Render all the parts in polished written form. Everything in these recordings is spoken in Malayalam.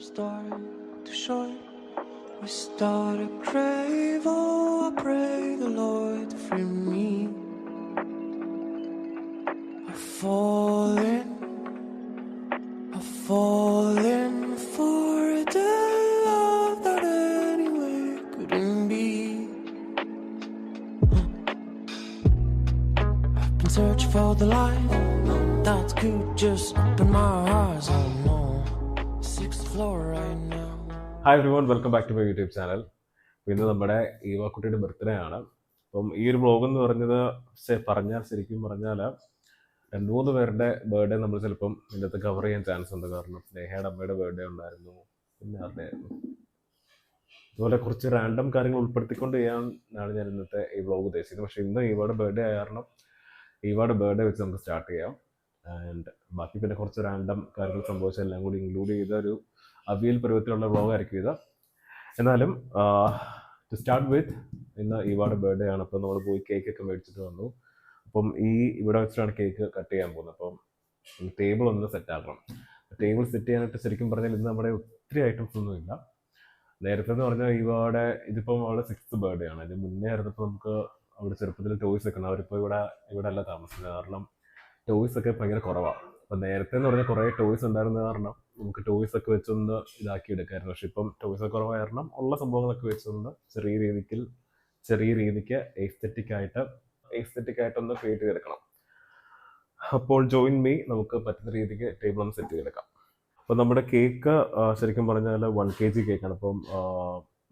start to short. We start to crave, oh, I pray the Lord to free me. I've fallen for a dead love that anyway couldn't be. I've been searching for the light that could just open my eyes. Oh no, sixth floor right now. Hi everyone, welcome back to my YouTube channel. ഇന്ന് നമ്മുടെ ഈവാക്കുട്ടിയുടെ ബർത്ത്ഡേ ആണ്. അപ്പം ഈ ഒരു വ്ളോഗ് എന്ന് ശരിക്കും പറഞ്ഞാൽ 2-3 പേരുടെ ബർത്ത്ഡേ നമ്മൾ ചിലപ്പം ഇതിനകത്ത് കവർ ചെയ്യാൻ ചാൻസ് ഉണ്ട്. കാരണം സ്നേഹയുടെ അമ്മയുടെ ബർത്ത്ഡേ ഉണ്ടായിരുന്നു, പിന്നെ ആരുടെയായിരുന്നു, അതുപോലെ കുറച്ച് റാൻഡം കാര്യങ്ങൾ ഉൾപ്പെടുത്തിക്കൊണ്ട് ചെയ്യാനാണ് ഞാൻ ഇന്നത്തെ ഈ വ്ളോഗ് ഉദ്ദേശിക്കുന്നത്. പക്ഷേ ഇന്ന് ഈവയുടെ ബർത്ത്ഡേ ആയ കാരണം ഈവയുടെ ബർത്ത്ഡേ വെച്ച് നമുക്ക് സ്റ്റാർട്ട് ചെയ്യാം. ആൻഡ് ബാക്കി പിന്നെ കുറച്ച് റാൻഡം കാര്യങ്ങൾ സംഭവിച്ച എല്ലാം കൂടി ഇൻക്ലൂഡ് ചെയ്ത ഒരു അവിയൽ പരുവത്തിലുള്ള വ്ളോഗായിരിക്കും ഇത്. എന്നാലും ടു സ്റ്റാർട്ട് വിത്ത്, ഇന്ന് ഈവയുടെ ബർത്ത്ഡേ ആണ്. അപ്പോൾ നമ്മൾ പോയി കേക്കൊക്കെ മേടിച്ചിട്ട് വന്നു. അപ്പം ഇവിടെ വെച്ചിട്ടാണ് കേക്ക് കട്ട് ചെയ്യാൻ പോകുന്നത്. അപ്പം ടേബിൾ ഒന്ന് സെറ്റ് ആക്കണം. ടേബിൾ സെറ്റ് ചെയ്യാനായിട്ട് ശരിക്കും പറഞ്ഞാൽ ഇന്ന് നമ്മുടെ ഒത്തിരി ഐറ്റംസ് ഒന്നും ഇല്ല. നേരത്തെ എന്ന് പറഞ്ഞാൽ ഈവയുടെ ഇതിപ്പം അവളുടെ 6th ബർത്ത്ഡേ ആണ്. അതിന് മുന്നേ ആയിരുന്നപ്പോൾ നമുക്ക് അവിടെ ചെറുപ്പത്തിൽ ടോയ്സ് ഒക്കെ ഉണ്ട്. അവരിപ്പോൾ ഇവിടെ അല്ല താമസിക്കുന്നത്. കാരണം ടോയ്സ് ഒക്കെ ഭയങ്കര കുറവാണ്. അപ്പം നേരത്തെ എന്ന് പറഞ്ഞാൽ കുറേ ടോയ്സ് ഉണ്ടായിരുന്ന കാരണം നമുക്ക് ടോയ്സ് ഒക്കെ വെച്ചൊന്ന് ഇതാക്കി എടുക്കാമായിരുന്നു. പക്ഷെ ഇപ്പം ടോയ്സ് ഒക്കെ കുറവായ കാരണം ഉള്ള സംഭവങ്ങളൊക്കെ വെച്ചൊന്ന് ചെറിയ രീതിക്ക് എസ്തെറ്റിക് ആയിട്ടൊന്ന് ക്രിയേറ്റ് ചെയ്തെടുക്കണം. അപ്പോൾ ജോയിൻ മീ, നമുക്ക് പറ്റുന്ന രീതിക്ക് ടേബിൾ ഒന്ന് സെറ്റ് ചെയ്തെടുക്കാം. അപ്പോൾ നമ്മുടെ കേക്ക് ശരിക്കും പറഞ്ഞാൽ 1 kg കേക്കാണ്. അപ്പം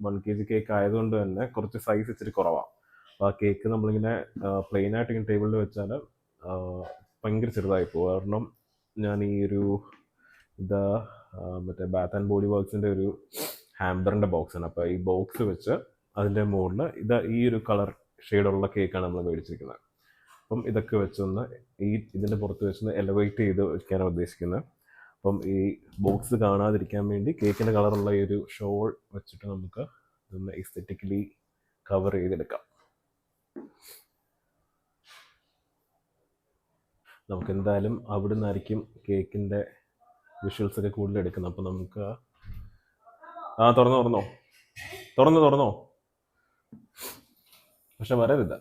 1 kg കേക്ക് ആയതുകൊണ്ട് തന്നെ കുറച്ച് സൈസ് ഇച്ചിരി കുറവാണ്. അപ്പോൾ ആ കേക്ക് നമ്മളിങ്ങനെ പ്ലെയിൻ ആയിട്ട് ഇങ്ങനെ ടേബിളിൽ വെച്ചാൽ ഭയങ്കര ചെറുതായി പോകും. കാരണം ഞാൻ ഈ ഒരു മറ്റേ ബാത്ത് ആൻഡ് ബോഡി വർക്ക്സിൻ്റെ ഒരു ഹാമ്പറിൻ്റെ ബോക്സാണ്. അപ്പോൾ ഈ ബോക്സ് വെച്ച് അതിൻ്റെ മുകളിൽ ഈ ഒരു കളർ ഷെയ്ഡുള്ള കേക്കാണ് നമ്മൾ മേടിച്ചിരിക്കുന്നത്. അപ്പം ഇതൊക്കെ വെച്ചൊന്ന് ഇതിൻ്റെ പുറത്ത് വെച്ചൊന്ന് എലവേറ്റ് ചെയ്ത് വയ്ക്കാനാണ് ഉദ്ദേശിക്കുന്നത്. അപ്പം ഈ ബോക്സ് കാണാതിരിക്കാൻ വേണ്ടി കേക്കിൻ്റെ കളറുള്ള ഈ ഒരു ഷോൾ വെച്ചിട്ട് നമുക്ക് ഇതൊന്ന് എസ്തെറ്റിക്കലി കവർ ചെയ്തെടുക്കാം. നമുക്ക് എന്തായാലും അവിടെ നിന്നായിരിക്കും കേക്കിൻ്റെ വിഷ്വൽസ് ഒക്കെ കൂടുതൽ എടുക്കുന്നത്. അപ്പം നമുക്ക് തുറന്നോ പക്ഷെ വരരുത്.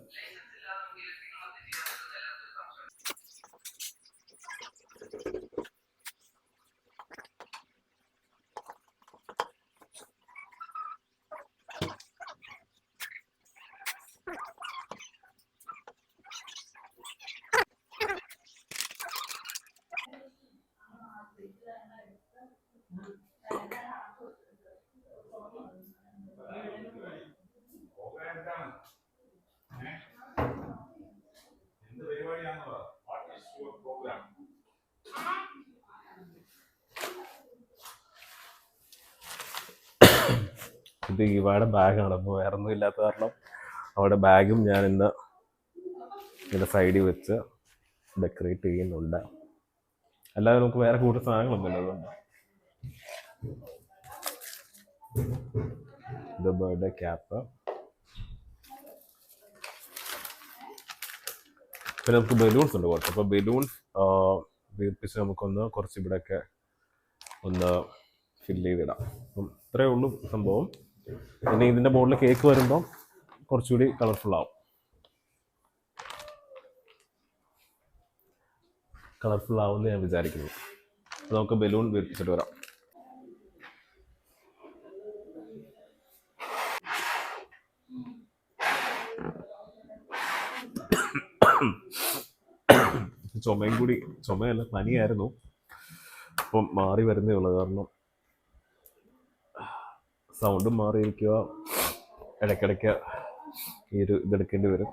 ഇത് ഈവയുടെ ബാഗാണ്. അപ്പോൾ വേറെ ഒന്നും ഇല്ലാത്ത കാരണം അവിടെ ബാഗും ഞാൻ ഇന്ന് ഇങ്ങനെ സൈഡിൽ വെച്ച് ഡെക്കറേറ്റ് ചെയ്യുന്നുണ്ട്. അല്ലാതെ നമുക്ക് വേറെ കൂടുതൽ സാധനങ്ങളൊന്നുമില്ല. അതുകൊണ്ട് ഇത് ബർത്ത്ഡേ ക്യാപ്പ്, പിന്നെ നമുക്ക് ബലൂൺസ് ഉണ്ട് കുറച്ച്. അപ്പോൾ ബലൂൺസ് വീർപ്പിച്ച് നമുക്കൊന്ന് കുറച്ച് ഇവിടെയൊക്കെ ഒന്ന് ഫില്ല് ചെയ്തിടാം. അപ്പം ഇത്രയേ ഉള്ളൂ സംഭവം. പിന്നെ ഇതിൻ്റെ മുകളിൽ കേക്ക് വരുമ്പോൾ കുറച്ചുകൂടി കളർഫുൾ ആവുമെന്ന് ഞാൻ വിചാരിക്കുന്നു. അപ്പോൾ നമുക്ക് ബലൂൺ വീർപ്പിച്ചിട്ട് വരാം. ചുമയല്ല, പനിയായിരുന്നു. അപ്പം മാറി വരുന്നേ ഉള്ളൂ. കാരണം സൗണ്ടും മാറിയിരിക്കുക, ഇടയ്ക്കിടയ്ക്ക് ഇതെടുക്കേണ്ടി വരും.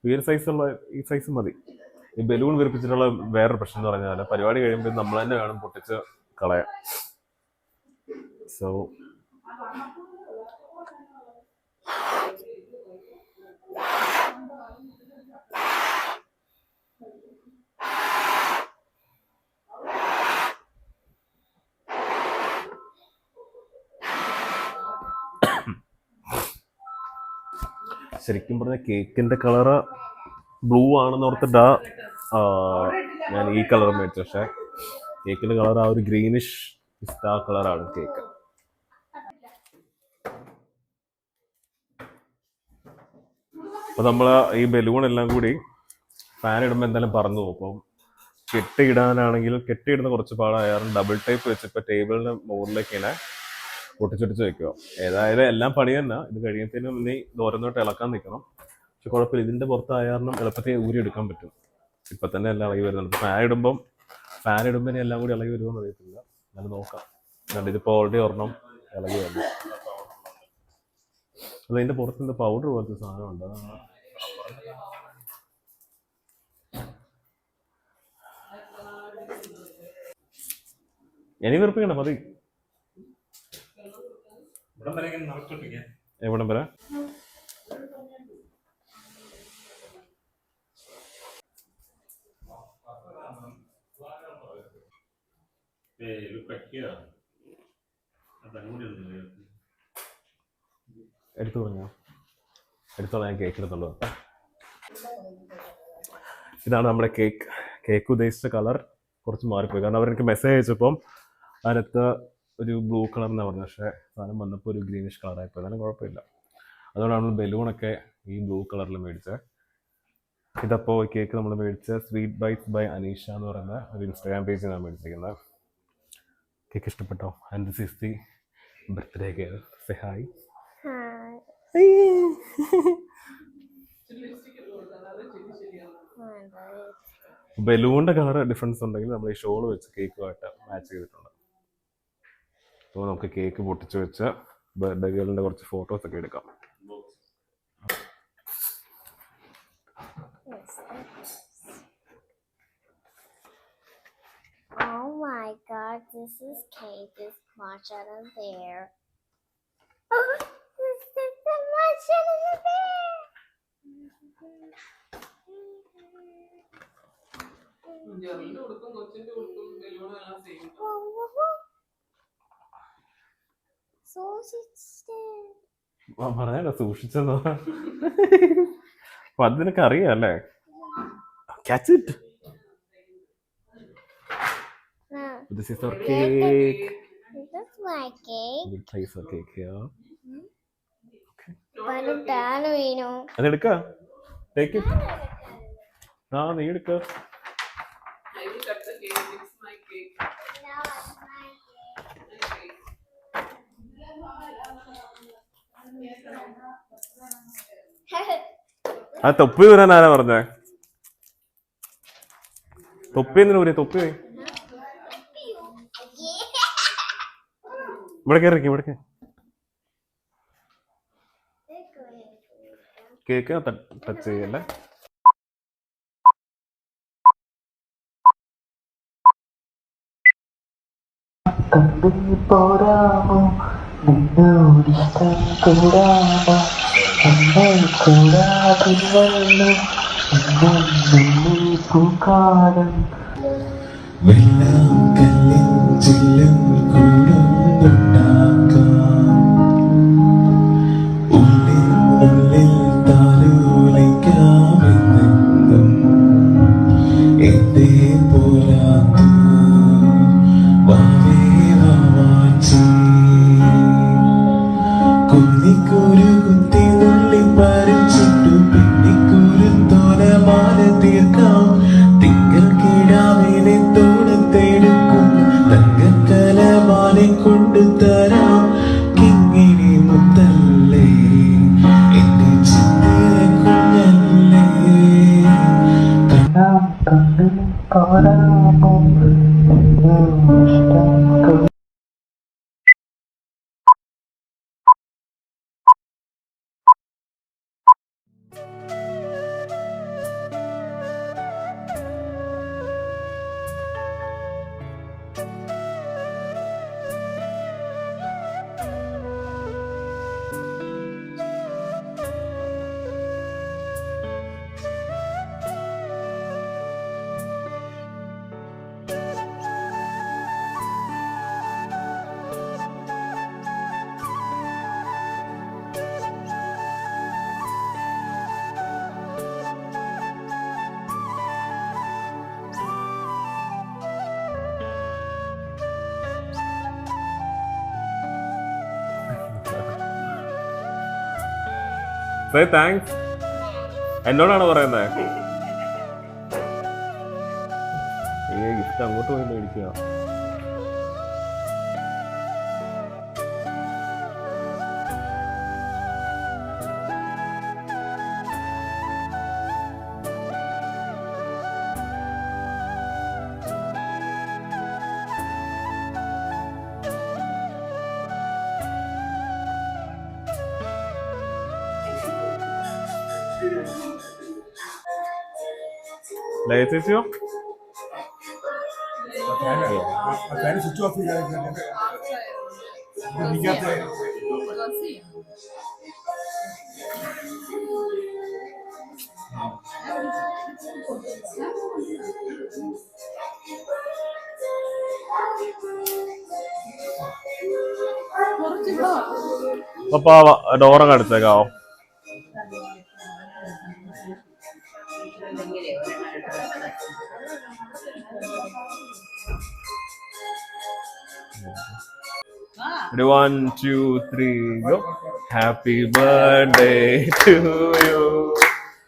ഈ സൈസ് മതി. ഈ ബലൂൺ വീർപ്പിച്ചിട്ടുള്ള വേറൊരു പ്രശ്നം എന്ന് പറഞ്ഞാൽ പരിപാടി കഴിയുമ്പോൾ നമ്മൾ തന്നെ വേണം പൊട്ടിച്ച് കളയാൻ. സോ ശരിക്കും പറഞ്ഞാൽ കേക്കിൻ്റെ കളറ് ബ്ലൂ ആണെന്ന് ഓർത്തിട്ടാ ഞാൻ ഈ കളർ മേടിച്ചു. പക്ഷേ കേക്കിൻ്റെ കളർ ആ ഒരു ഗ്രീനിഷ് പിസ്താ കളറാണ് കേക്ക്. അപ്പോൾ നമ്മൾ ഈ ബലൂൺ എല്ലാം കൂടി ഫാൻ ഇടുമ്പോൾ എന്തായാലും പറന്നു പോകും. അപ്പം കെട്ടിയിടാനാണെങ്കിൽ കെട്ടിയിടുന്ന കുറച്ച് പാടായാലും ഡബിൾ ടൈപ്പ് വെച്ച് ഇപ്പോൾ ടേബിളിന് മുകളിലേക്ക് ഇങ്ങനെ പൊട്ടിച്ചൊട്ടിച്ച് വെക്കുക. ഏതായാലും എല്ലാം പണി തന്നെ. ഇത് കഴിയുന്നതിന് മുന്നേ ദൂരന്നോട്ട് ഇളക്കാൻ നിൽക്കണം. പക്ഷെ കുഴപ്പമില്ല, ഇതിൻ്റെ പുറത്തായാലും എളുപ്പത്തിൽ ഊരി എടുക്കാൻ പറ്റും. ഇപ്പം തന്നെ എല്ലാം ഇളകി വരുന്നുണ്ട്. ഫാൻ ഇടുമ്പോൾ ഇനി എല്ലാം കൂടി ഇളകി വരുമോയെന്ന് അറിയത്തില്ല. അത് നോക്കാം. അതുകൊണ്ട് ഇതിപ്പോൾ ഓൾറെഡി ഒരെണ്ണം ഇളകി വന്നു. അതിൻ്റെ പുറത്ത് എന്താ പൗഡർ പോലത്തെ സാധനമുണ്ട്. ഇനി വെറുപ്പിക്കണ്ട, മതി. എവിടം വരെ? എടുത്തോളാം, ഞാൻ കേക്ക് എടുത്തോളൂ. ഇതാണ് നമ്മുടെ കേക്ക് ഉദ്ദേശിച്ച കളർ കുറച്ച് മാറിപ്പോയി. കാരണം അവരെനിക്ക് മെസ്സേജ് അയച്ചപ്പം അതിനകത്ത് ഒരു ബ്ലൂ കളർ എന്നാണ് പറഞ്ഞത്. പക്ഷേ സാധനം വന്നപ്പോൾ ഒരു ഗ്രീനിഷ് കളറായിപ്പോയി. എന്നാലും കുഴപ്പമില്ല. അതുകൊണ്ടാണ് നമ്മൾ ബലൂണൊക്കെ ഈ ബ്ലൂ കളറിൽ മേടിച്ചത്. ഇതപ്പോൾ കേക്ക് നമ്മൾ മേടിച്ച സ്വീറ്റ് ബൈറ്റ്സ് ബൈ അനീഷ എന്ന് പറയുന്ന ഒരു ഇൻസ്റ്റാഗ്രാം പേജിൽ നിന്നാണ് മേടിച്ചിരിക്കുന്നത്. കേക്ക് ഇഷ്ടപ്പെട്ടോ? And this is the birthday girl. Say hi. ബലൂണിന്റെ കളർ ഡിഫറൻസ് ഉണ്ടെങ്കിൽ നമ്മൾ ഈ ഷോൾ വെച്ച് കേക്കുമായിട്ട് മാച്ച് ചെയ്തിട്ടുണ്ട്. അപ്പോൾ നമുക്ക് കേക്ക് പൊട്ടിച്ച് വെച്ച് ബർത്ത്ഡേ ഗേളിന്റെ കുറച്ച് ഫോട്ടോസ് ഒക്കെ എടുക്കാം. Oh my god, this is cake is much out of there. Oh, this is so much out of there. പറഞ്ഞല്ലോ സൂക്ഷിച്ചെന്നോ. അപ്പൊ അത് നിനക്ക് അറിയാം അല്ലേ? Catch it. This is our cake. This is my cake. We'll place our cake here. വലുതാണ് വീണു. അതെടുക്ക. Take it. നീ എടുക്ക. I will cut the cake. It's my cake. No, it's my cake. ആ തൊപ്പി വരാൻ ആരാ പറഞ്ഞേ? തൊപ്പി എന്തിനു പറയാ? തൊപ്പി ഇവിടെ കയറിക്കും. ഇവിടെ കേക്ക് ടച്ച് ചെയ്യല്ലേ. പോരാമോ നിന്നോടിഷ്ടം കൂടാമോ നമ്മൾ കൂടാതിരുന്നു പൂക്കാലം വെള്ളം കല്ലിൻ ചില്ലും കൂടുന്നുണ്ടാക്കാം ഉള്ളിൽ ഉള്ളിൽ താലോലിക്കാമെന്നും എന്തേ പോരാത്തു കുന്നിക്കൂരു കുത്തി നുള്ളി പറിച്ചിട്ടു പിന്നിക്കൂരു തോലമാല തീർക്കാം തിങ്കൾ കിടാവിനെ തോളത്തെടുക്കും തങ്കക്കലമാല സേ താങ്ക്സ്. എന്നോടാണ് പറയുന്നത്. ഈ ഗിഫ്റ്റ് അങ്ങോട്ട് പോയി മേടിക്കുക. ലയിച്ചോ? ഫാൻ സ്വിച്ച് ഓഫ് ചെയ്താൽ അപ്പൊ ഡോറൊക്കെ അടുത്തേക്കാവോ? Ready, 1, 2, 3, go. Happy birthday to you.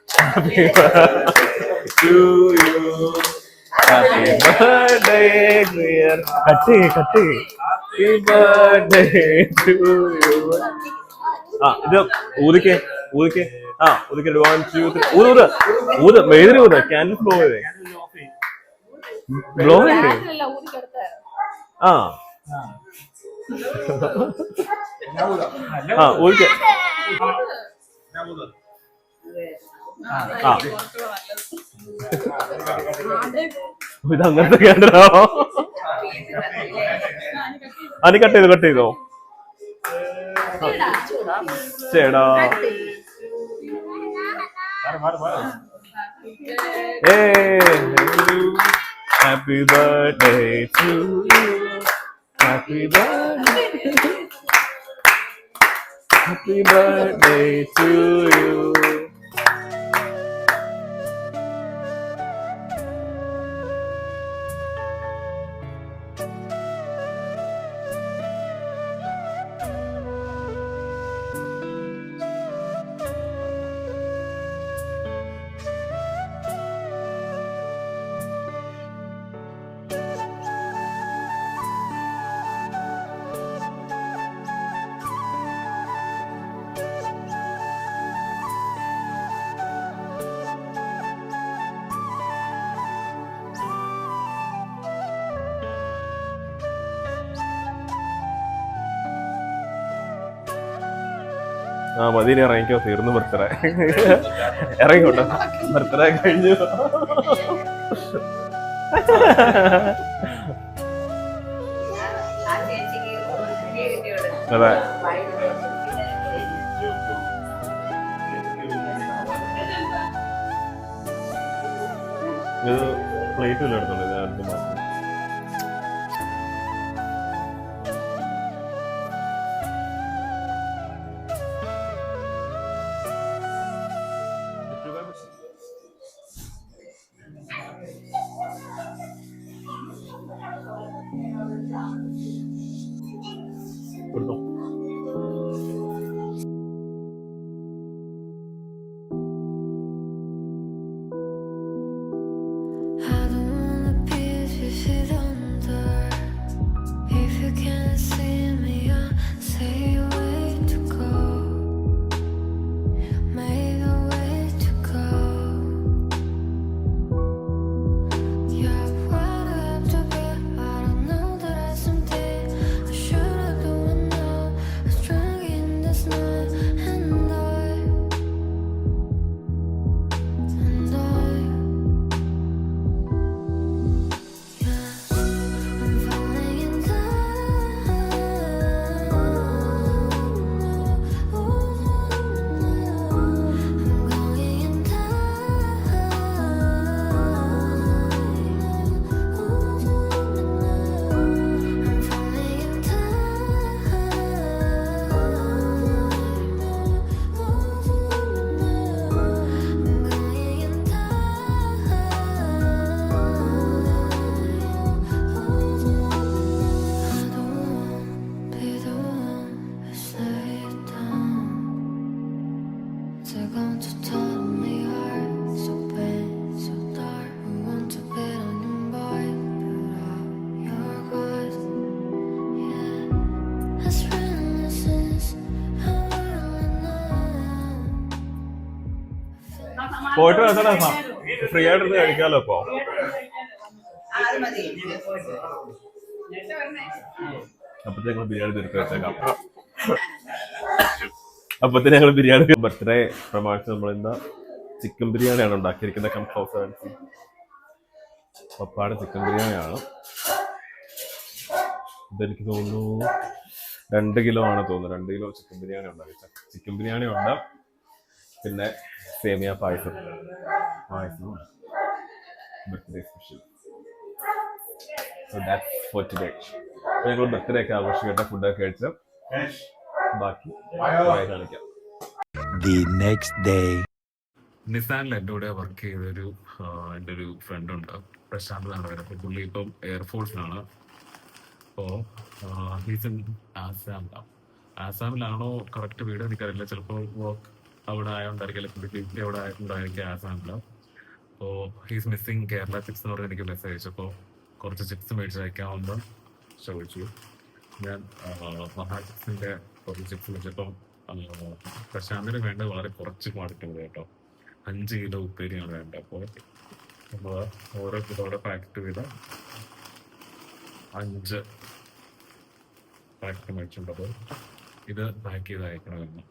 Happy birthday to you. Happy birthday, dear. Happy birthday to you. ഇത് ഊതിക്കേ. ഊതിക്കേ. 1, 2, 3. ഊത്. മെഴുതിരി ഊത്. ക്യാൻഡിൽ ഫ്ലോ ചെയ്തേ. ബ്ലോ ചെയ്തേ. ഊതിക്കേ. ഇത് അങ്ങനത്തെ ക്യാൻഡിലാണോ? അത് കട്ട് ചെയ്തോ. ചേടാ. Happy birthday to you. Happy birthday. Happy birthday to you. മതിന് ഇറങ്ങിക്കോ. തീർന്നു ബർത്ത്ഡേ. ഇറങ്ങിക്കോട്ടെ. ബർത്ത്ഡേ കഴിഞ്ഞു. അതെ. ഇത് പ്ലേറ്റിൽ എടുത്തോളൂ. ഇത് അടുത്ത മാസം. കൊടുത്തോ. Now want to tell me heart so bad, so dark. I want to get on your bike, put out your glass. Yeah, let's run this is how പോയിട്ട് വെക്കടാ, ഫ്രീ ആയിട്ട് കഴിക്കാമല്ലോ ഇപ്പൊ. അപ്പഴത്തേക്ക് ഞങ്ങൾ ബിരിയാണി തീർത്ത് വെച്ചേക്കാം. അപ്പത്തിന് ഞങ്ങൾ ബിരിയാണി ബർത്ത്ഡേ പ്രമാണിച്ച് നമ്മൾ ഇന്ന് ചിക്കൻ ബിരിയാണിയാണ് ഉണ്ടാക്കിയിരിക്കുന്നത്. കംഫോസൻസി പപ്പാടെ ചിക്കൻ ബിരിയാണിയാണ്. ഇതെനിക്ക് തോന്നുന്നു 2 കിലോ ആണ് തോന്നുന്നു. 2 കിലോ ചിക്കൻ ബിരിയാണി ഉണ്ടാക്കി. ചിക്കൻ ബിരിയാണി ഉണ്ട്, പിന്നെ സേമിയ payasam birthday special. So that's for today. ഞങ്ങൾ ബർത്ത്ഡേ ഒക്കെ ആഘോഷിക്കട്ടെ, ഫുഡൊക്കെ കഴിച്ച് ബാക്കി കാണിക്കാം. The next day. നിസാനിൽ എൻ്റെ കൂടെ വർക്ക് ചെയ്തൊരു എൻ്റെ ഒരു ഫ്രണ്ട് ഉണ്ട്, പ്രശാന്ത് എന്നാണ് പേര്. അപ്പോൾ പുള്ളി ഇപ്പം എയർഫോഴ്സിലാണ്. അപ്പോൾ ഹീസ് ഇൻ ആസാമിലാണോ കറക്റ്റ് വീട് എനിക്കറിയില്ല. ചിലപ്പോൾ വർക്ക് അവിടെ ആയതുകൊണ്ടായിരിക്കും, പുള്ളിക്ക് അവിടെ ആയതുകൊണ്ടായിരിക്കും ആസാമിൽ. അപ്പോൾ ഹീസ് മിസ്സിങ് കേരള ചിപ്സ് എന്ന് പറഞ്ഞ് എനിക്ക് മെസ്സേജ് അയച്ചപ്പോൾ കുറച്ച് ചിപ്സ് മേടിച്ച് അയക്കാമെന്ന് ചോദിച്ചു. ഞാൻ മഹാ ചിപ്സിൻ്റെ കുറച്ച് ചിപ്സ് വെച്ചപ്പം പ്രശാന്തിന് വേണ്ടത് വളരെ കുറച്ച് ക്വാണ്ടിറ്റി മതി കേട്ടോ. 5 കിലോ ഉപ്പേരിയാണ് വേണ്ടത്. അപ്പോൾ നമ്മൾ ഓരോ കിലോയുടെ പാക്കറ്റ് ചെയ്ത് 5 പാക്കറ്റ് മേടിച്ചിട്ടുണ്ടത്. ഇത് പാക്ക് ചെയ്ത് അയക്കണമെന്ന്.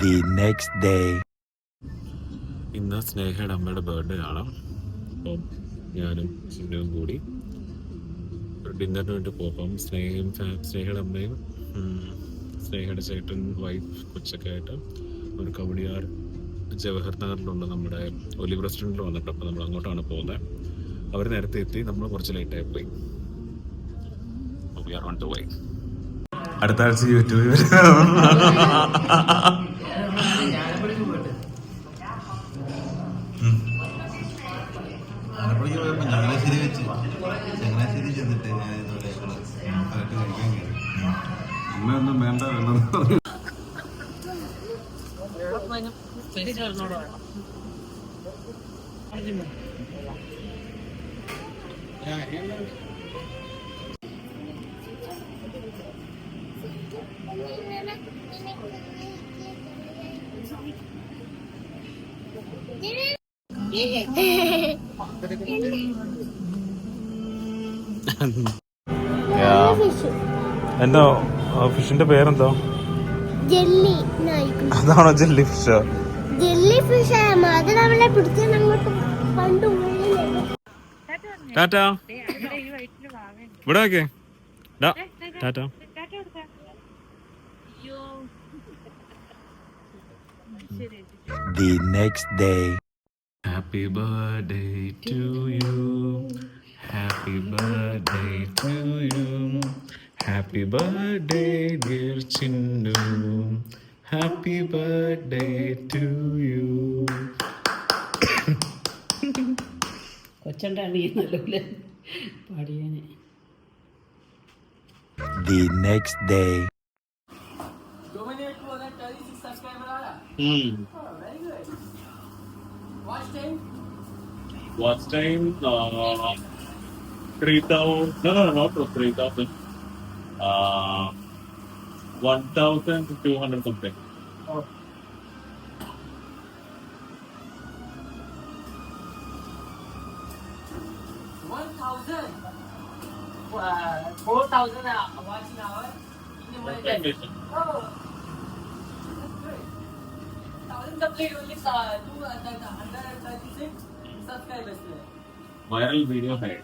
The next day. ഇന്ന് സ്നേഹയുടെ അമ്മയുടെ ബർത്ത്ഡേ ആണ്. അപ്പം ഞാനും ചിന്നുവും കൂടി ഡിന്നറിന് വേണ്ടി പോകും. സ്നേഹയുടെ അമ്മയും സ്നേഹയുടെ ചേട്ടൻ, വൈഫ്, കൊച്ചൊക്കെ ആയിട്ട് ഒരു കവടിയാർ ജവഹർ നഗറിലുള്ള നമ്മുടെ ഒലിവ് റെസ്റ്റോറൻറ്റിൽ വന്നിട്ട് അപ്പോൾ നമ്മൾ അങ്ങോട്ടാണ് പോകുന്നത്. അവർ നേരത്തെ എത്തി, നമ്മൾ കുറച്ച് ലേറ്റായി പോയി. അടുത്ത ആഴ്ച യൂട്യൂബിൽ ആലപ്പുഴയ്ക്ക് പോയപ്പോൾ ചങ്ങനാശ്ശേരി ചെന്നിട്ട് ഞാൻ ഇതുപോലെ കറക്റ്റ് കഴിക്കാൻ കയറി. അമ്മയൊന്നും വേണ്ട വേണ്ടെന്ന് പറഞ്ഞു. എന്താ ഫിഷിന്റെ പേരെന്തോ? ജെല്ലി. അതാണോ ജെല്ലി ഫിഷ്? ജെല്ലി ഫിഷ് അത് നമ്മളെ പിടിച്ച് അങ്ങോട്ട് പണ്ട് ടാറ്റ. ഇവിടെ നോക്കേ. Tata. The next day. Happy birthday to you. Happy birthday to you. Happy birthday dear Chinnu. Happy birthday to you. കൊച്ചുണ്ടാണ് ഈ നല്ലപോലെ പാടിയാന്. The next day. Watch time 3,000. No, not 3,000. 1,200 something. Viral video है.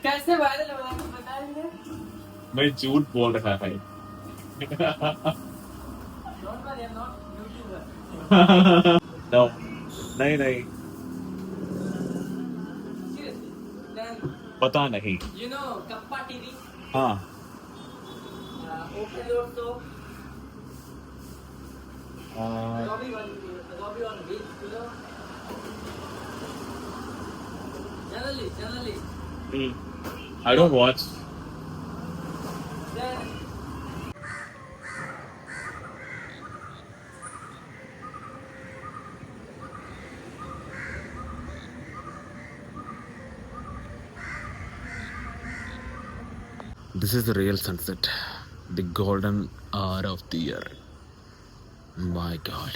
कैसे वायरल हो रहा है बताएंगे? मैं झूठ बोल रहा है. No, नहीं. पता नहीं. You know Kappa TV? हाँ. Open your door. Lobby on beach, you know. Generally. I don't watch. Then This is the real sunset, the golden hour of the year. My God.